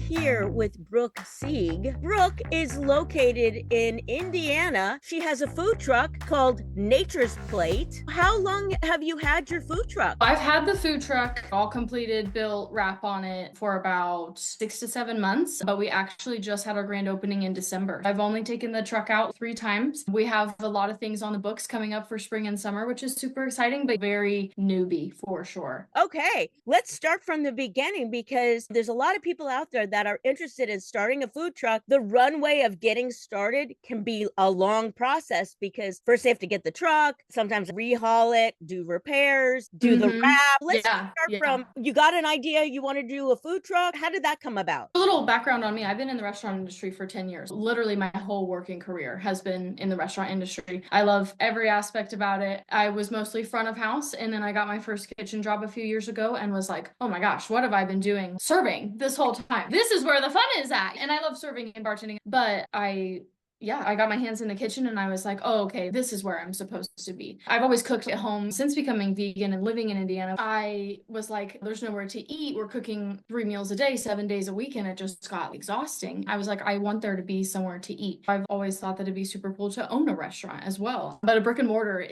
here with Brooke Sieg. Brooke is located in Indiana. She has a food truck called Nature's Plate. How long have you had your food truck? I've had the food truck all completed, built, wrap on it for about 6 to 7 months, but we actually just had our grand opening in December. I've only taken the truck out 3 times. We have a lot of things on the books coming up for spring and summer, which is super exciting, but very newbie for sure. Okay, let's start from the beginning because there's a lot of people out there that are interested in starting a food truck. The runway of getting started can be a long process because first they have to get the truck, sometimes rehaul it, do repairs, do the wrap. Let's Yeah, start yeah. from you got an idea, you want to do a food truck. How did that come about? A little background on me. I've been in the restaurant industry for 10 years. Literally, my whole working career has been in the restaurant industry. I love every aspect about it. I was mostly front of house, and then I got my first kitchen job a few years ago and was like, oh my gosh, what have I been doing serving this whole time? This is where the fun is at. And I love serving and bartending, but I got my hands in the kitchen and I was like, oh, okay, this is where I'm supposed to be. I've always cooked at home since becoming vegan and living in Indiana. I was like, there's nowhere to eat. We're cooking 3 meals a day, 7 days a week, and it just got exhausting. I was like, I want there to be somewhere to eat. I've always thought that it'd be super cool to own a restaurant as well. But a brick and mortar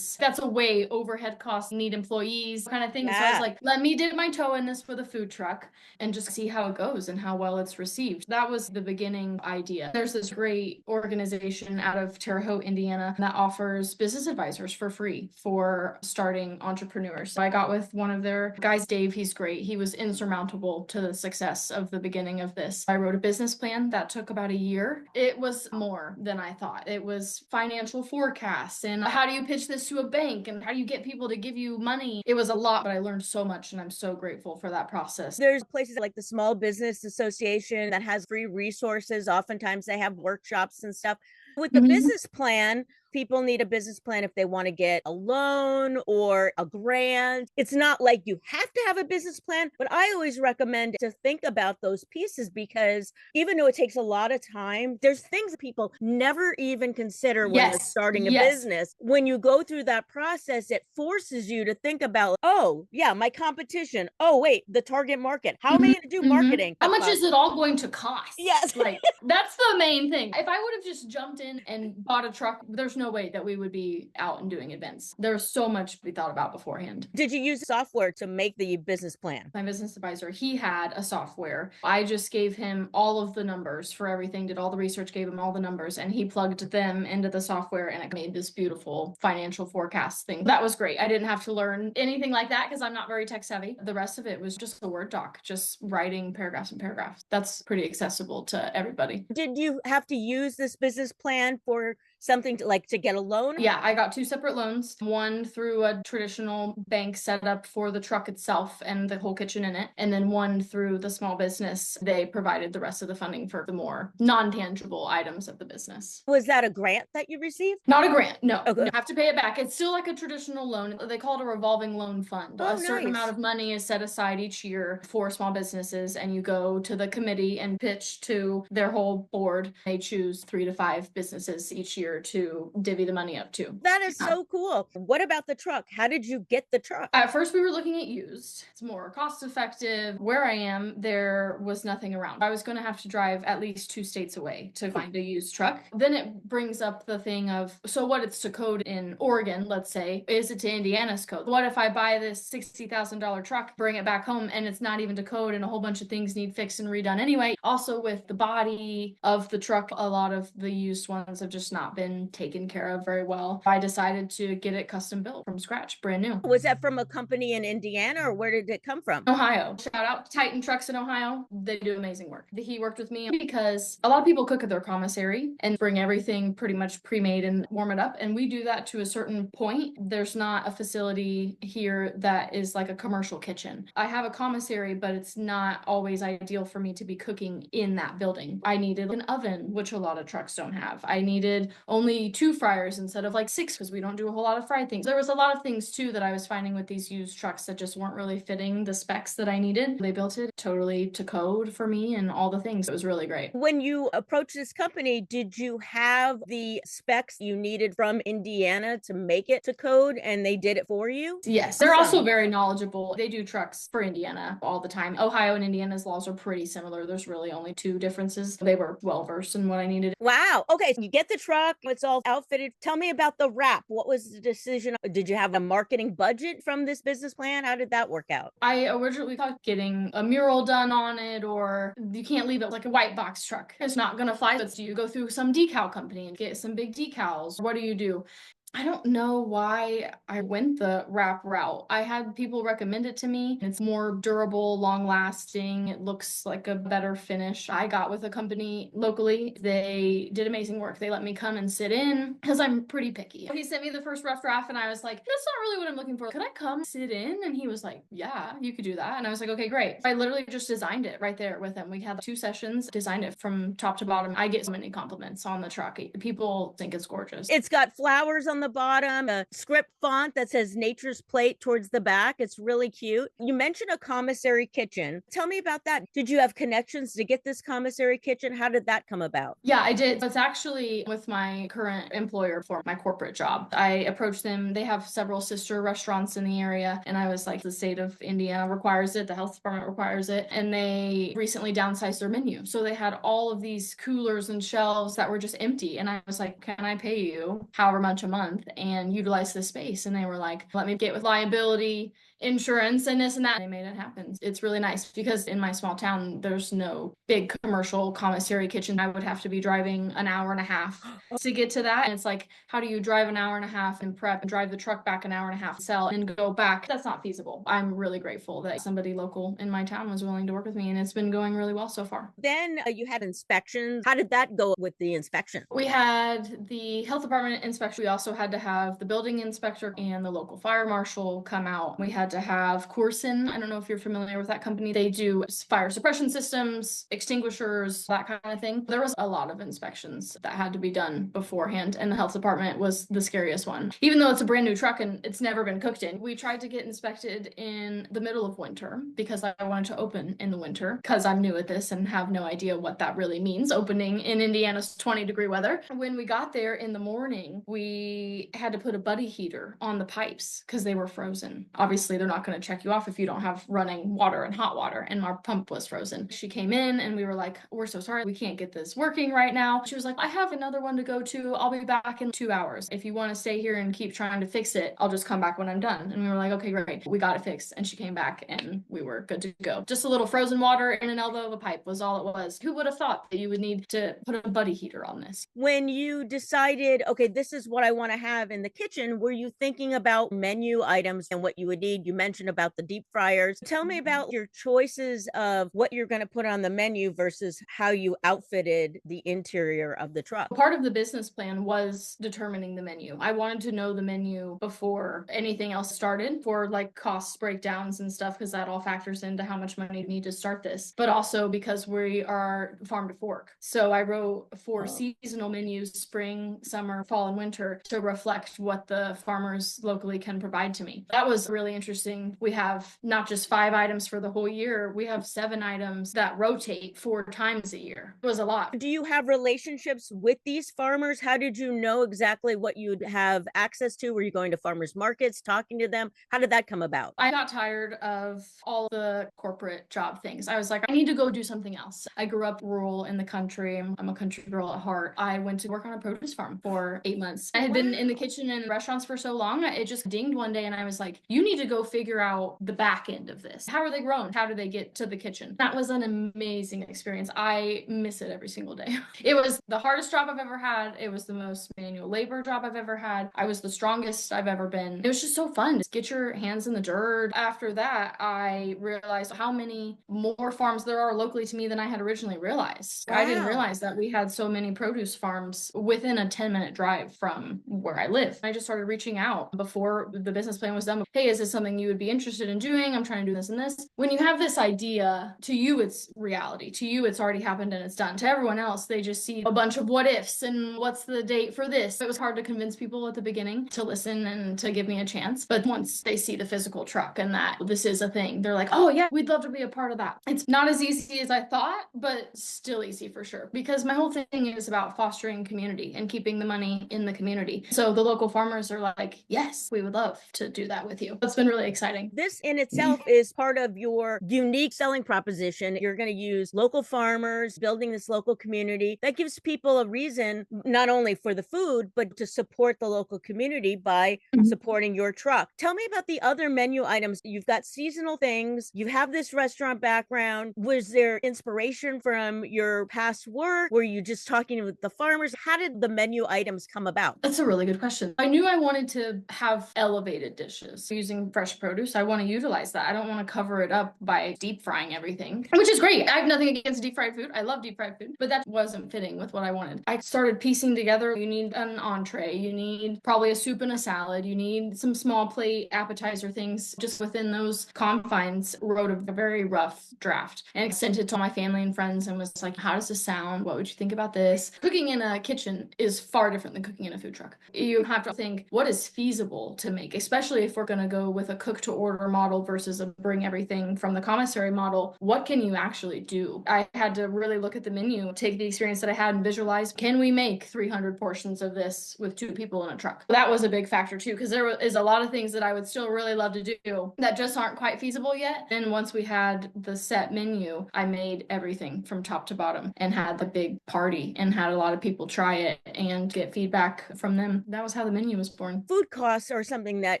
that's a way overhead costs, need employees kind of thing. Yeah. So I was like, let me dip my toe in this for the food truck and just see how it goes and how well it's received. That was the beginning idea. There's this great organization out of Terre Haute, Indiana that offers business advisors for free for starting entrepreneurs. So I got with one of their guys, Dave. He's great. He was insurmountable to the success of the beginning of this. I wrote a business plan that took about a year. It was more than I thought. It was financial forecasts and how do you pitch this to a bank and how do you get people to give you money? It was a lot, but I learned so much and I'm so grateful for that process. There's places like the Small Business Association that has free resources. Oftentimes they have workshops and stuff. With the business plan, people need a business plan if they want to get a loan or a grant. It's not like you have to have a business plan, but I always recommend to think about those pieces because even though it takes a lot of time, there's things that people never even consider when they're starting a business. When you go through that process, it forces you to think about, oh, yeah, my competition. Oh, wait, the target market. How am I going to do marketing? How much is it all going to cost? Yes. Like, that's the main thing. If I would have just jumped in and bought a truck, there's no way that we would be out and doing events. There's so much we thought about beforehand. Did you use software to make the business plan? My business advisor, he had a software. I just gave him all of the numbers for everything, did all the research, gave him all the numbers, and he plugged them into the software and it made this beautiful financial forecast thing. That was great. I didn't have to learn anything like that because I'm not very tech savvy. The rest of it was just a Word doc, just writing paragraphs and paragraphs. That's pretty accessible to everybody. Did you have to use this business plan for something to get a loan? Yeah, I got 2 separate loans, one through a traditional bank setup for the truck itself and the whole kitchen in it, and then one through the small business. They provided the rest of the funding for the more non-tangible items of the business. Was that a grant that you received? Not a grant, no. Okay. You have to pay it back. It's still like a traditional loan. They call it a revolving loan fund. Oh, a certain amount of money is set aside each year for small businesses, and you go to the committee and pitch to their whole board. They choose 3 to 5 businesses each year to divvy the money up to. That is so cool. What about the truck? How did you get the truck? At first we were looking at used. It's more cost effective. Where I am, there was nothing around. I was going to have to drive at least 2 states away to find a used truck. Then it brings up the thing of, so what it's to code in Oregon, let's say, is it to Indiana's code? What if I buy this $60,000 truck, bring it back home, and it's not even to code and a whole bunch of things need fixed and redone anyway? Also with the body of the truck, a lot of the used ones have just not been taken care of very well. I decided to get it custom built from scratch, brand new. Was that from a company in Indiana or where did it come from? Ohio. Shout out Titan Trucks in Ohio. They do amazing work. He worked with me because a lot of people cook at their commissary and bring everything pretty much pre-made and warm it up. And we do that to a certain point. There's not a facility here that is like a commercial kitchen. I have a commissary, but it's not always ideal for me to be cooking in that building. I needed an oven, which a lot of trucks don't have. I needed only 2 fryers instead of like 6 because we don't do a whole lot of fried things. There was a lot of things too that I was finding with these used trucks that just weren't really fitting the specs that I needed. They built it totally to code for me and all the things. It was really great. When you approached this company, did you have the specs you needed from Indiana to make it to code and they did it for you? Yes, they're also very knowledgeable. They do trucks for Indiana all the time. Ohio and Indiana's laws are pretty similar. There's really only 2 differences. They were well versed in what I needed. Wow. Okay. So you get the truck, it's all outfitted. Tell me about the wrap. What was the decision? Did you have a marketing budget from this business plan? How did that work out? I originally thought getting a mural done on it, or you can't leave it like a white box truck. It's not going to fly. But do you go through some decal company and get some big decals? What do you do? I don't know why I went the wrap route. I had people recommend it to me. It's more durable, long lasting. It looks like a better finish. I got with a company locally. They did amazing work. They let me come and sit in because I'm pretty picky. He sent me the first rough draft and I was like, that's not really what I'm looking for. Could I come sit in? And he was like, yeah, you could do that. And I was like, okay, great. I literally just designed it right there with him. We had 2 sessions, designed it from top to bottom. I get so many compliments on the truck. People think it's gorgeous. It's got flowers on the bottom, a script font that says Nature's Plate towards the back. It's really cute. You mentioned a commissary kitchen. Tell me about that. Did you have connections to get this commissary kitchen? How did that come about? Yeah, I did. It's actually with my current employer for my corporate job. I approached them. They have several sister restaurants in the area. And I was like, the state of Indiana requires it. The health department requires it. And they recently downsized their menu. So they had all of these coolers and shelves that were just empty. And I was like, can I pay you however much a month and utilize the space? And they were like, let me get with liability insurance and this and that. They made it happen. It's really nice because in my small town, there's no big commercial commissary kitchen. I would have to be driving an hour and a half to get to that. And it's like, how do you drive an hour and a half and prep and drive the truck back an hour and a half, sell and go back? That's not feasible. I'm really grateful that somebody local in my town was willing to work with me, and it's been going really well so far. Then you had inspections. How did that go with the inspection? We had the health department inspection. We also had to have the building inspector and the local fire marshal come out. We had to have Corson. I don't know if you're familiar with that company. They do fire suppression systems, extinguishers, that kind of thing. There was a lot of inspections that had to be done beforehand, and the health department was the scariest one. Even though it's a brand new truck and it's never been cooked in, we tried to get inspected in the middle of winter because I wanted to open in the winter because I'm new at this and have no idea what that really means, opening in Indiana's 20-degree weather. When we got there in the morning, we had to put a buddy heater on the pipes because they were frozen. Obviously, they're not going to check you off if you don't have running water and hot water, and our pump was frozen. She came in and we were like, we're so sorry, we can't get this working right now. She was like, I have another one to go to. I'll be back in 2 hours. If you want to stay here and keep trying to fix it, I'll just come back when I'm done. And we were like, okay, great. We got it fixed. And she came back and we were good to go. Just a little frozen water in an elbow of a pipe was all it was. Who would have thought that you would need to put a buddy heater on this? When you decided, okay, this is what I want to have in the kitchen, were you thinking about menu items and what you would need? You mentioned about the deep fryers. Tell me about your choices of what you're going to put on the menu versus how you outfitted the interior of the truck. Part of the business plan was determining the menu. I wanted to know the menu before anything else started for like cost breakdowns and stuff, because that all factors into how much money you need to start this, but also because we are farm to fork. So I wrote 4 seasonal menus, spring, summer, fall, and winter, to reflect what the farmers locally can provide to me. That was really interesting. We have not just 5 items for the whole year, we have 7 items that rotate 4 times a year. It was a lot. Do you have relationships with these farmers? How did you know exactly what you'd have access to? Were you going to farmers markets, talking to them? How did that come about? I got tired of all the corporate job things. I was like, I need to go do something else. I grew up rural in the country. I'm a country girl at heart. I went to work on a produce farm for 8 months. I had been in the kitchen and restaurants for so long, it just dinged one day and I was like, you need to go figure out the back end of this. How are they grown? How do they get to the kitchen? That was an amazing experience. I miss it every single day. It was the hardest job I've ever had. It was the most manual labor job I've ever had. I was the strongest I've ever been. It was just so fun. Just get your hands in the dirt. After that, I realized how many more farms there are locally to me than I had originally realized. Wow. I didn't realize that we had so many produce farms within a 10-minute drive from where I live. I just started reaching out before the business plan was done. Hey, is this something something you would be interested in doing? I'm trying to do this and this. When you have this idea, to you, it's reality. To you, it's already happened and it's done. To everyone else, they just see a bunch of what ifs and what's the date for this. It was hard to convince people at the beginning to listen and to give me a chance. But once they see the physical truck and that this is a thing, they're like, oh yeah, we'd love to be a part of that. It's not as easy as I thought, but still easy for sure. Because my whole thing is about fostering community and keeping the money in the community. So the local farmers are like, yes, we would love to do that with you. It's been really exciting. This in itself is part of your unique selling proposition. You're going to use local farmers, building this local community. That gives people a reason, not only for the food, but to support the local community by supporting your truck. Tell me about the other menu items. You've got seasonal things. You have this restaurant background. Was there inspiration from your past work? Were you just talking with the farmers? How did the menu items come about? That's a really good question. I knew I wanted to have elevated dishes using fresh produce. I want to utilize that. I don't want to cover it up by deep frying everything, which is great. I have nothing against deep fried food. I love deep fried food, but that wasn't fitting with what I wanted. I started piecing together, you need an entree, you need probably a soup and a salad, you need some small plate appetizer things. Just within those confines, wrote a very rough draft and sent it to my family and friends and was like, how does this sound? What would you think about this? Cooking in a kitchen is far different than cooking in a food truck. You have to think, what is feasible to make, especially if we're going to go with a cook to order model versus a bring everything from the commissary model. What can you actually do? I had to really look at the menu, take the experience that I had and visualize, can we make 300 portions of this with 2 people in a truck? That was a big factor too, because there is a lot of things that I would still really love to do that just aren't quite feasible yet. And once we had the set menu, I made everything from top to bottom and had the big party and had a lot of people try it and get feedback from them. That was how the menu was born. Food costs are something that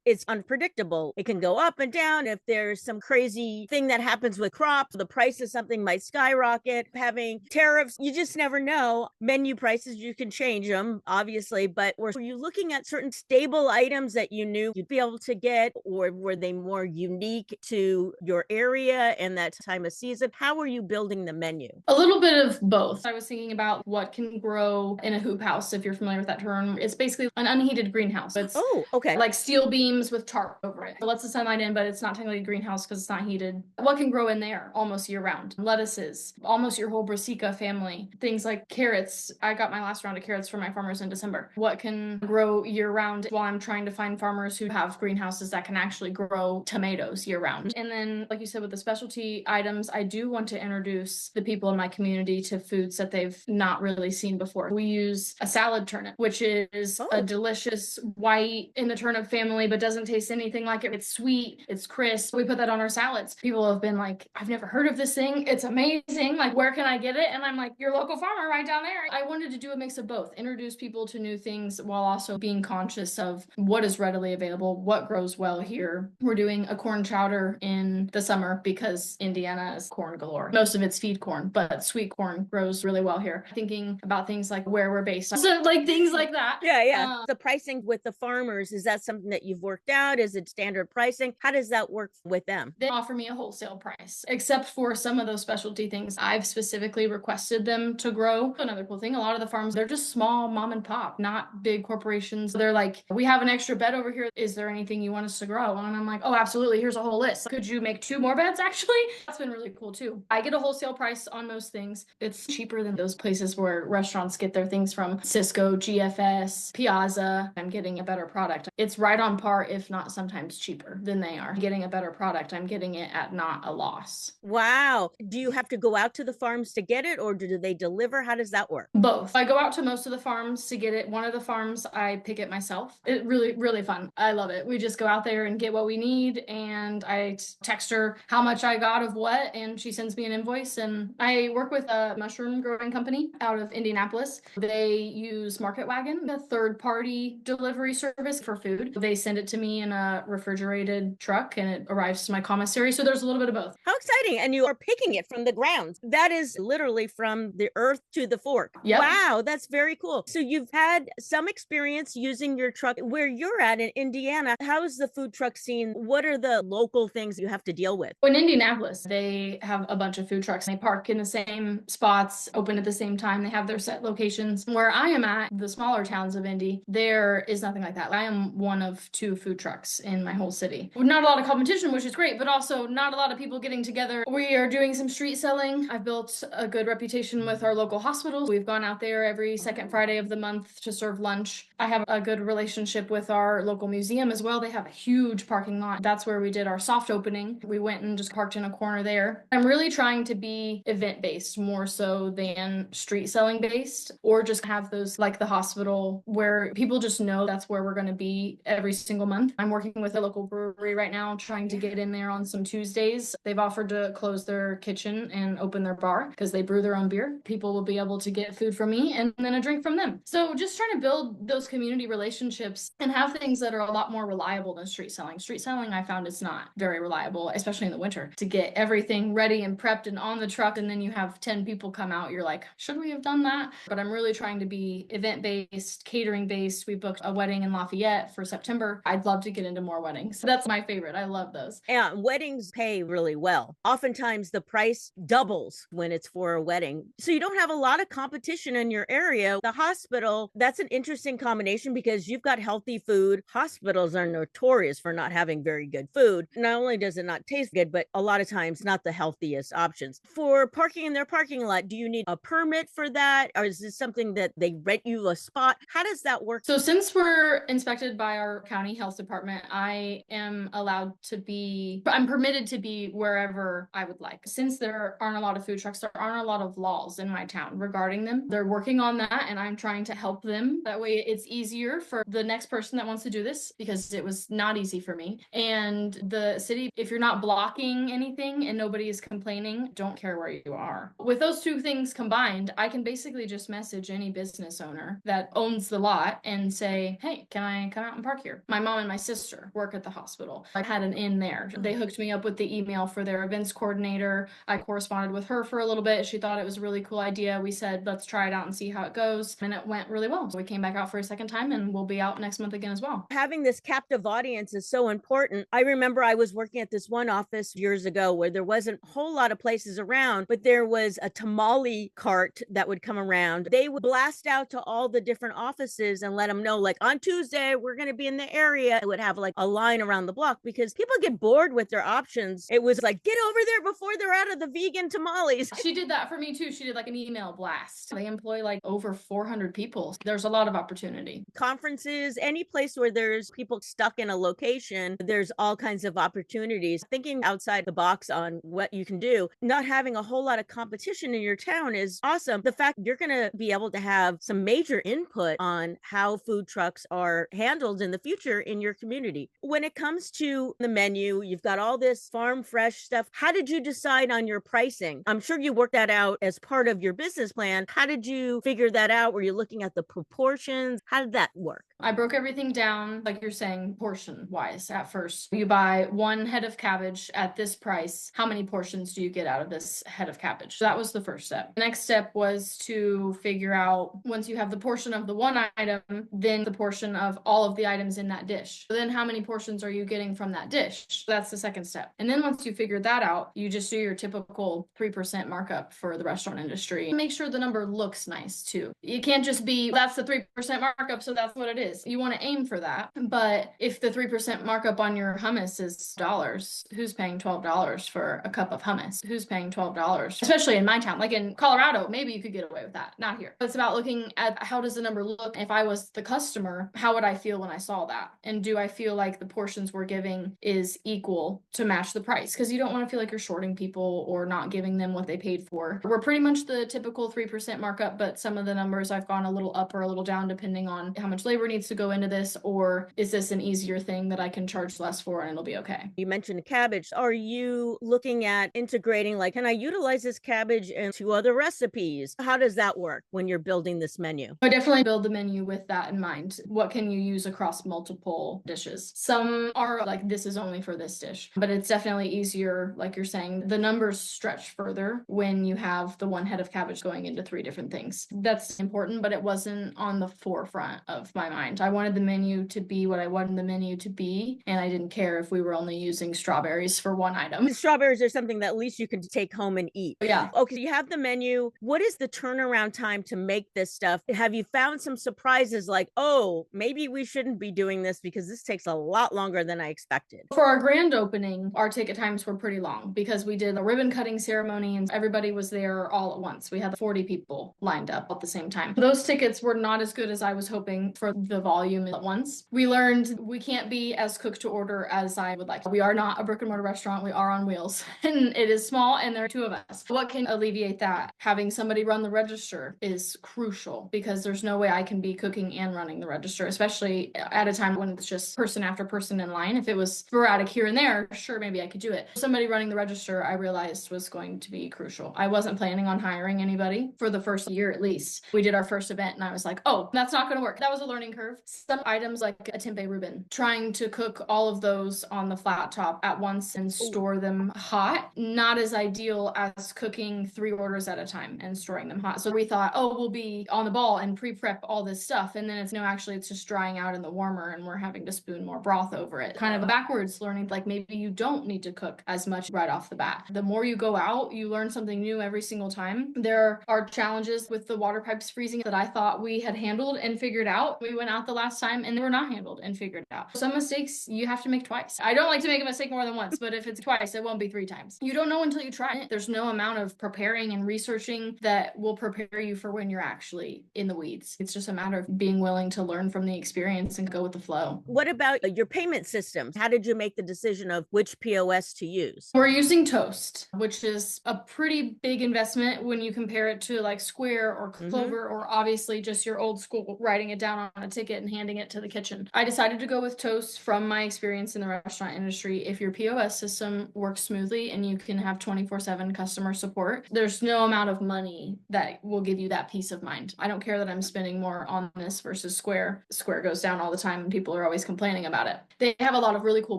is unpredictable. It can go up and down. If there's some crazy thing that happens with crops, the price of something might skyrocket. Having tariffs, you just never know. Menu prices, you can change them, obviously, but were you looking at certain stable items that you knew you'd be able to get, or were they more unique to your area and that time of season? How were you building the menu? A little bit of both. I was thinking about what can grow in a hoop house, if you're familiar with that term. It's basically an unheated greenhouse. It's like steel beams with tarp over it. It lets the sunlight in, but it's not technically a greenhouse because it's not heated. What can grow in there almost year round? Lettuces, almost your whole brassica family. Things like carrots. I got my last round of carrots from my farmers in December. What can grow year round while I'm trying to find farmers who have greenhouses that can actually grow tomatoes year round. And then, like you said, with the specialty items, I do want to introduce the people in my community to foods that they've not really seen before. We use a salad turnip, which is a delicious white in the turnip family, but doesn't taste anything like it. It's sweet, it's crisp. We put that on our salads. People have been like, I've never heard of this thing. It's amazing. Like, where can I get it? And I'm like, your local farmer right down there. I wanted to do a mix of both, introduce people to new things while also being conscious of what is readily available, what grows well here. We're doing a corn chowder in the summer because Indiana is corn galore. Most of it's feed corn, but sweet corn grows really well here. Thinking about things like where we're based. So like things like that. Yeah. The pricing with the farmers, is that something that you've worked out? Is it standard pricing? How does that work with them? They offer me a wholesale price, except for some of those specialty things. I've specifically requested them to grow. Another cool thing, a lot of the farms, they're just small mom and pop, not big corporations. They're like, we have an extra bed over here. Is there anything you want us to grow? And I'm like, oh, absolutely. Here's a whole list. Could you make 2 more beds actually? That's been really cool too. I get a wholesale price on most things. It's cheaper than those places where restaurants get their things from. Cisco, GFS, Piazza. I'm getting a better product. It's right on par, if not sometimes cheaper than they are. Getting a better product. I'm getting it at not a loss. Wow. Do you have to go out to the farms to get it, or do they deliver? How does that work? Both. I go out to most of the farms to get it. One of the farms, I pick it myself. It really, really fun. I love it. We just go out there and get what we need, and I text her how much I got of what, and she sends me an invoice. And I work with a mushroom growing company out of Indianapolis. They use Market Wagon, a third-party delivery service for food. They send it to me in a refrigerated truck, and it arrives to my commissary. So there's a little bit of both. How exciting. And you are picking it from the ground. That is literally from the earth to the fork. Yep. Wow, that's very cool. So you've had some experience using your truck. Where you're at in Indiana, how is the food truck scene? What are the local things you have to deal with? In Indianapolis, they have a bunch of food trucks. They park in the same spots, open at the same time. They have their set locations. Where I am at, the smaller towns of Indy, there is nothing like that. I am one of 2 food trucks in my whole whole city. Not a lot of competition, which is great, but also not a lot of people getting together. We are doing some street selling. I've built a good reputation with our local hospitals. We've gone out there every second Friday of the month to serve lunch. I have a good relationship with our local museum as well. They have a huge parking lot. That's where we did our soft opening. We went and just parked in a corner there. I'm really trying to be event-based more so than street selling based, or just have those like the hospital where people just know that's where we're going to be every single month. I'm working with a local brewery right now, trying to get in there on some Tuesdays. They've offered to close their kitchen and open their bar because they brew their own beer. People will be able to get food from me and then a drink from them. So just trying to build those community relationships and have things that are a lot more reliable than street selling. Street selling, I found, is not very reliable, especially in the winter. To get everything ready and prepped and on the truck, and then you have 10 people come out, you're like, should we have done that? But I'm really trying to be event-based, catering-based. We booked a wedding in Lafayette for September. I'd love to get into more weddings. That's my favorite. I love those. Yeah, weddings pay really well. Oftentimes the price doubles when it's for a wedding. So you don't have a lot of competition in your area. The hospital, that's an interesting combination because you've got healthy food. Hospitals are notorious for not having very good food. Not only does it not taste good, but a lot of times not the healthiest options. For parking in their parking lot, do you need a permit for that? Or is this something that they rent you a spot? How does that work? So since we're inspected by our county health department, I am I'm permitted to be wherever I would like. Since there aren't a lot of food trucks, there aren't a lot of laws in my town regarding them. They're working on that, and I'm trying to help them. That way it's easier for the next person that wants to do this, because it was not easy for me. And the city, if you're not blocking anything and nobody is complaining, don't care where you are. With those two things combined, I can basically just message any business owner that owns the lot and say, hey, can I come out and park here? My mom and my sister work at the hospital. I had an in there. They hooked me up with the email for their events coordinator. I corresponded with her for a little bit. She thought it was a really cool idea. We said, let's try it out and see how it goes. And it went really well. So we came back out for a second time, and we'll be out next month again as well. Having this captive audience is so important. I remember I was working at this one office years ago where there wasn't a whole lot of places around, but there was a tamale cart that would come around. They would blast out to all the different offices and let them know, like, on Tuesday, we're going to be in the area. It would have like a line around the block because people get bored with their options. It was like, get over there before they're out of the vegan tamales. She did that for me too. She did like an email blast. They employ like over 400 people. There's a lot of opportunity. Conferences, any place where there's people stuck in a location, there's all kinds of opportunities. Thinking outside the box on what you can do, not having a whole lot of competition in your town is awesome. The fact you're going to be able to have some major input on how food trucks are handled in the future in your community. When it comes to the menu, you've got all this farm fresh stuff. How did you decide on your pricing? I'm sure you worked that out as part of your business plan. How did you figure that out? Were you looking at the proportions? How did that work? I broke everything down, like you're saying, portion wise at first. You buy one head of cabbage at this price. How many portions do you get out of this head of cabbage? So that was the first step. The next step was to figure out, once you have the portion of the one item, then the portion of all of the items in that dish. So then how many portions are you getting from that dish? So that's the second step. And then once you figure that out, you just do your typical 3% markup for the restaurant industry. Make sure the number looks nice too. You can't just be, that's the 3% markup, so that's what it is. You want to aim for that. But if the 3% markup on your hummus is dollars, who's paying $12 for a cup of hummus? Who's paying $12? Especially in my town, like in Colorado, maybe you could get away with that. Not here. It's about looking at how does the number look. If I was the customer, how would I feel when I saw that? And do I feel like the portions we're giving is equal to match the price? Because you don't want to feel like you're shorting people or not giving them what they paid for. We're pretty much the typical 3% markup, but some of the numbers I've gone a little up or a little down depending on how much labor needs to go into this, or is this an easier thing that I can charge less for and it'll be okay. You mentioned cabbage. Are you looking at integrating, like, can I utilize this cabbage into other recipes? How does that work when you're building this menu? I definitely build the menu with that in mind. What can you use across multiple dishes? Some are like, this is only for this dish, but it's definitely easier, like you're saying, the numbers stretch further when you have the one head of cabbage going into 3 different things. That's important, but it wasn't on the forefront of my mind mind. I wanted the menu to be what I wanted the menu to be, and I didn't care if we were only using strawberries for one item. Strawberries are something that at least you can take home and eat. Yeah. Okay, you have the menu. What is the turnaround time to make this stuff? Have you found some surprises like, oh, maybe we shouldn't be doing this because this takes a lot longer than I expected? For our grand opening, our ticket times were pretty long because we did a ribbon cutting ceremony and everybody was there all at once. We had 40 people lined up at the same time. Those tickets were not as good as I was hoping for the volume at once. We learned we can't be as cook to order as I would like. We are not a brick and mortar restaurant. We are on wheels and it is small and there are two of us. What can alleviate that? Having somebody run the register is crucial because there's no way I can be cooking and running the register, especially at a time when it's just person after person in line. If it was sporadic here and there, sure, maybe I could do it. Somebody running the register, I realized was going to be crucial. I wasn't planning on hiring anybody for the first year at least. We did our first event and I was like, oh, that's not going to work. That was a learning curve. Some items like a tempeh Reuben, trying to cook all of those on the flat top at once and store them hot, not as ideal as cooking 3 orders at a time and storing them hot. So we thought, oh, we'll be on the ball and pre-prep all this stuff. And then it's no, actually it's just drying out in the warmer and we're having to spoon more broth over it. Kind of a backwards learning, like maybe you don't need to cook as much right off the bat. The more you go out, you learn something new every single time. There are challenges with the water pipes freezing that I thought we had handled and figured out. We went out the last time and they were not handled and figured out. Some mistakes you have to make twice. I don't like to make a mistake more than once, but if it's twice, it won't be 3 times. You don't know until you try it. There's no amount of preparing and researching that will prepare you for when you're actually in the weeds. It's just a matter of being willing to learn from the experience and go with the flow. What about your payment systems? How did you make the decision of which POS to use? We're using Toast, which is a pretty big investment when you compare it to like Square or Clover, or obviously just your old school writing it down on a ticket and handing it to the kitchen. I decided to go with Toast from my experience in the restaurant industry. If your POS system works smoothly and you can have 24/7 customer support, there's no amount of money that will give you that peace of mind. I don't care that I'm spending more on this versus Square. Square goes down all the time and people are always complaining about it. They have a lot of really cool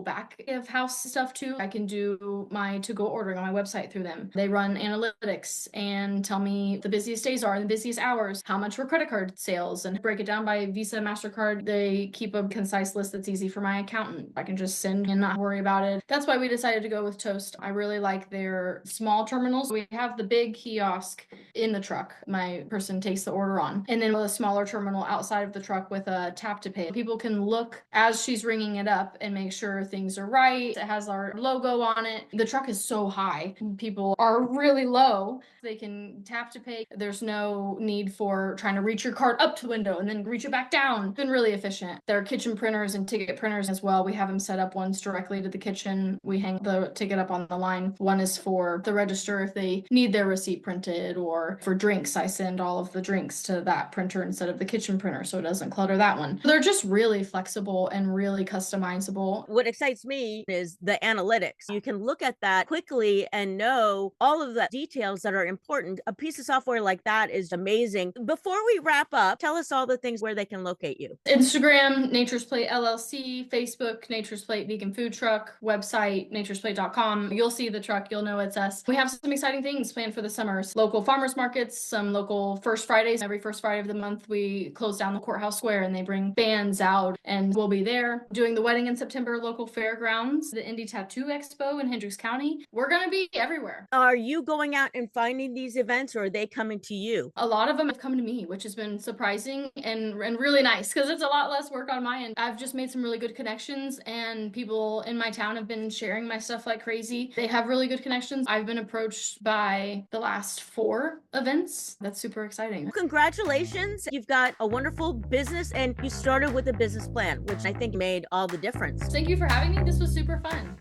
back of house stuff too. I can do my to-go ordering on my website through them. They run analytics and tell me the busiest days are and the busiest hours, how much were credit card sales, and break it down by Visa, MasterCard. They keep a concise list that's easy for my accountant. I can just send and not worry about it. That's why we decided to go with Toast. I really like their small terminals. We have the big kiosk in the truck my person takes the order on, and then a smaller terminal outside of the truck with a tap to pay. People can look as she's ringing it up and make sure things are right. It has our logo on it. The truck is so high. People are really low. They can tap to pay. There's no need for trying to reach your cart up to the window and then reach it back down. It's been really efficient. There are kitchen printers and ticket printers as well. We have them set up. One's directly to the kitchen. We hang the ticket up on the line. One is for the register if they need their receipt printed, or for drinks, I send all of the drinks to that printer instead of the kitchen printer so it doesn't clutter that one. They're just really flexible and really customizable. What excites me is the analytics. You can look at that quickly and know all of the details that are important. A piece of software like that is amazing. Before we wrap up, tell us all the things where they can locate you. Instagram, Nature's Plate LLC, Facebook, Nature's Plate Vegan Food Truck, website, naturesplate.com. You'll see the truck, you'll know it's us. We have some exciting things planned for the summer. Local farmers markets, some local First Fridays. Every first Friday of the month, we close down the courthouse square and they bring bands out and we'll be there. Doing the wedding in September, local fairgrounds, the Indie Tattoo Expo in Hendricks County. We're going to be everywhere. Are you going out and finding these events, or are they coming to you? A lot of them have come to me, which has been surprising and really nice because it's a lot less work on my end. I've just made some really good connections and people in my town have been sharing my stuff like crazy. They have really good connections. I've been approached by the last 4 events. That's super exciting. Congratulations. You've got a wonderful business and you started with a business plan, which I think made all the difference. Thank you for having me. This was super fun.